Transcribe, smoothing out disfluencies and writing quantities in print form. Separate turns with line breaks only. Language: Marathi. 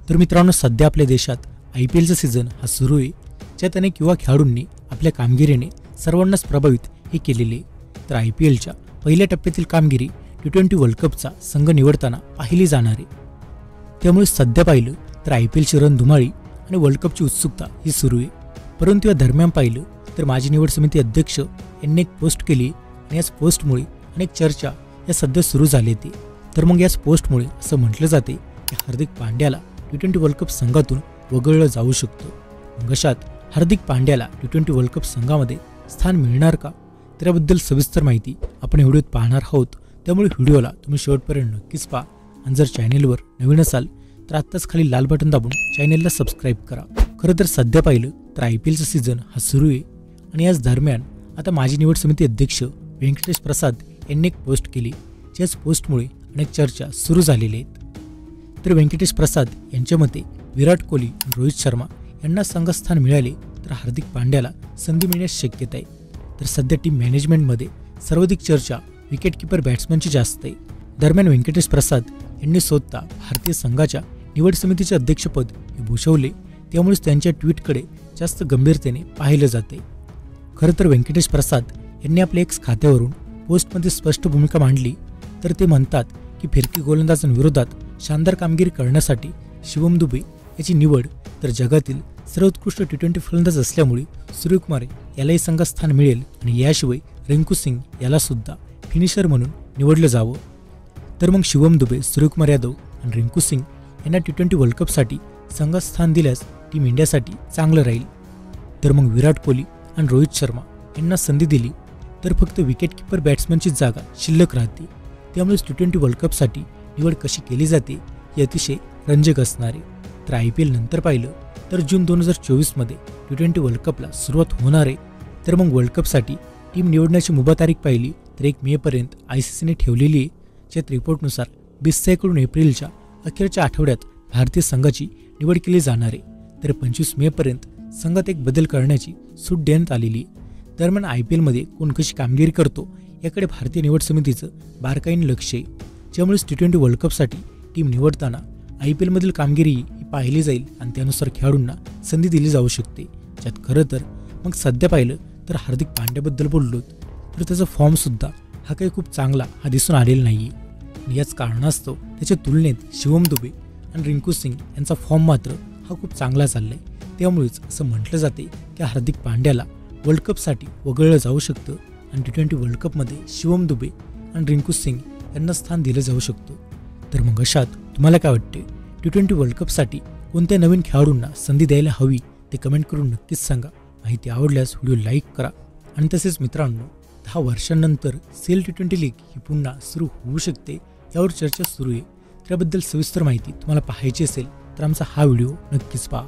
तर मित्रांनो, सध्या आपल्या देशात IPLचा सीझन हा सुरू आहे, ज्यात अनेक युवा खेळाडूंनी आपल्या कामगिरीने सर्वांनाच प्रभावित हे केलेले आहे। तर IPLच्या पहिल्या टप्प्यातील कामगिरी T20 वर्ल्ड कपचा संघ निवडताना पाहिली जाणार आहे। त्यामुळे सध्या पाहिलं तर IPLची रणधुमाळी आणि वर्ल्ड कपची उत्सुकता ही सुरू आहे। परंतु या दरम्यान पाहिलं तर माजी निवड समिती अध्यक्ष यांनी एक पोस्ट केली आणि याच पोस्टमुळे अनेक चर्चा या सध्या सुरू झाली होती। तर मग याच पोस्टमुळे असं म्हटलं जाते की हार्दिक पांड्याला T20 वर्ल्ड कप संघातून वगळलं जाऊ शकतं। मग अशात हार्दिक पांड्याला T20 वर्ल्ड कप संघामध्ये स्थान मिळणार का, त्याबद्दल सविस्तर माहिती आपण व्हिडिओत पाहणार आहोत। त्यामुळे व्हिडिओला तुम्ही शेवटपर्यंत नक्कीच पहा आणि जर चॅनेलवर नवीन असाल तर आत्ताच खाली लाल बटन दाबून चॅनेलला सबस्क्राईब करा। खरं तर सध्या पाहिलं तर IPLचा सीझन हा सुरू आहे आणि याच दरम्यान आता माजी निवड समिती अध्यक्ष वेंकटेश प्रसाद यांनी एक पोस्ट केली, ज्याच पोस्टमुळे अनेक चर्चा सुरू झालेल्या आहेत। तर वेंकटेश प्रसाद यांच्या मते विराट कोहली आणि रोहित शर्मा यांना संघस्थान मिळाले तर हार्दिक पांड्याला संधी मिळण्यास शक्यता आहे। तर सध्या टीम मॅनेजमेंटमध्ये सर्वाधिक चर्चा विकेटकीपर बॅट्समनची जास्त आहे। दरम्यान वेंकटेश प्रसाद यांनी स्वतः भारतीय संघाच्या निवड समितीचे अध्यक्षपद हे भूषवले, त्यामुळेच त्यांच्या ट्विटकडे जास्त गंभीरतेने पाहिलं जाते। खरं तर वेंकटेश प्रसाद यांनी आपल्या एक्स खात्यावरून पोस्टमध्ये स्पष्ट भूमिका मांडली। तर ते म्हणतात की फिरकी गोलंदाजांविरोधात शानदार कामगिरी करण्यासाठी शिवम दुबे याची निवड, तर जगातील सर्वोत्कृष्ट T20 फलंदाज असल्यामुळे सूर्यकुमार यालाही संघस्थान मिळेल आणि याशिवाय रिंकू सिंग याला सुद्धा फिनिशर म्हणून निवडलं जावं। तर मग शिवम दुबे, सूर्यकुमार यादव आणि रिंकू सिंग यांना T20 वर्ल्ड कपसाठी संघस्थान दिल्यास टीम इंडियासाठी चांगलं राहील। तर मग विराट कोहली आणि रोहित शर्मा यांना संधी दिली तर फक्त विकेटकीपर बॅट्समनची जागा शिल्लक राहते। त्यामुळेच T20 वर्ल्ड कपसाठी निवड कशी केली जाते हे अतिशय रंजक असणार आहे। तर IPL नंतर पाहिलं तर जून 2024 मध्ये T20 वर्ल्ड कपला सुरुवात होणार आहे। तर मग वर्ल्ड कपसाठी टीम निवडण्याची मुभा तारीख पाहिली तर 1 मे पर्यंत ICCने ठेवलेली आहे, ज्यात रिपोर्टनुसार 20 कडून एप्रिलच्या अखेरच्या आठवड्यात भारतीय संघाची निवड केली जाणार आहे। तर 25 मे पर्यंत संघात एक बदल करण्याची सूट देण्यात आलेली आहे। दरम्यान IPLमध्ये कोण कशी कामगिरी करतो याकडे भारतीय निवड समितीचं बारकाईने लक्ष आहे, ज्यामुळेच T20 वर्ल्ड कपसाठी टीम निवडताना IPLमधील कामगिरी ही पाहिली जाईल आणि त्यानुसार खेळाडूंना संधी दिली जाऊ शकते। ज्यात खरं तर मग सध्या पाहिलं तर हार्दिक पांड्याबद्दल बोललो तर त्याचा फॉर्मसुद्धा हा काही खूप चांगला हा दिसून आलेला नाही आहे आणि याच कारणास्तव त्याच्या तुलनेत शिवम दुबे आणि रिंकू सिंग यांचा फॉर्म मात्र हा खूप चांगला चालला आहे। त्यामुळेच असं म्हटलं जाते की हार्दिक पांड्याला वर्ल्ड कपसाठी वगळलं जाऊ शकतं आणि T20 वर्ल्ड कपमध्ये शिवम दुबे आणि रिंकू सिंग यांना स्थान दिलं जाऊ शकतं। तर मग अशात तुम्हाला काय वाटते, T20 वर्ल्ड कपसाठी कोणत्या नवीन खेळाडूंना संधी द्यायला हवी ते कमेंट करून नक्कीच सांगा। माहिती आवडल्यास व्हिडिओ लाईक करा आणि तसेच मित्रांनो, 10 वर्षांनंतर सेल T20 लीग ही पुन्हा सुरू होऊ शकते यावर चर्चा सुरू आहे। त्याबद्दल सविस्तर माहिती तुम्हाला पाहायची असेल तर आमचा हा व्हिडिओ नक्कीच पहा।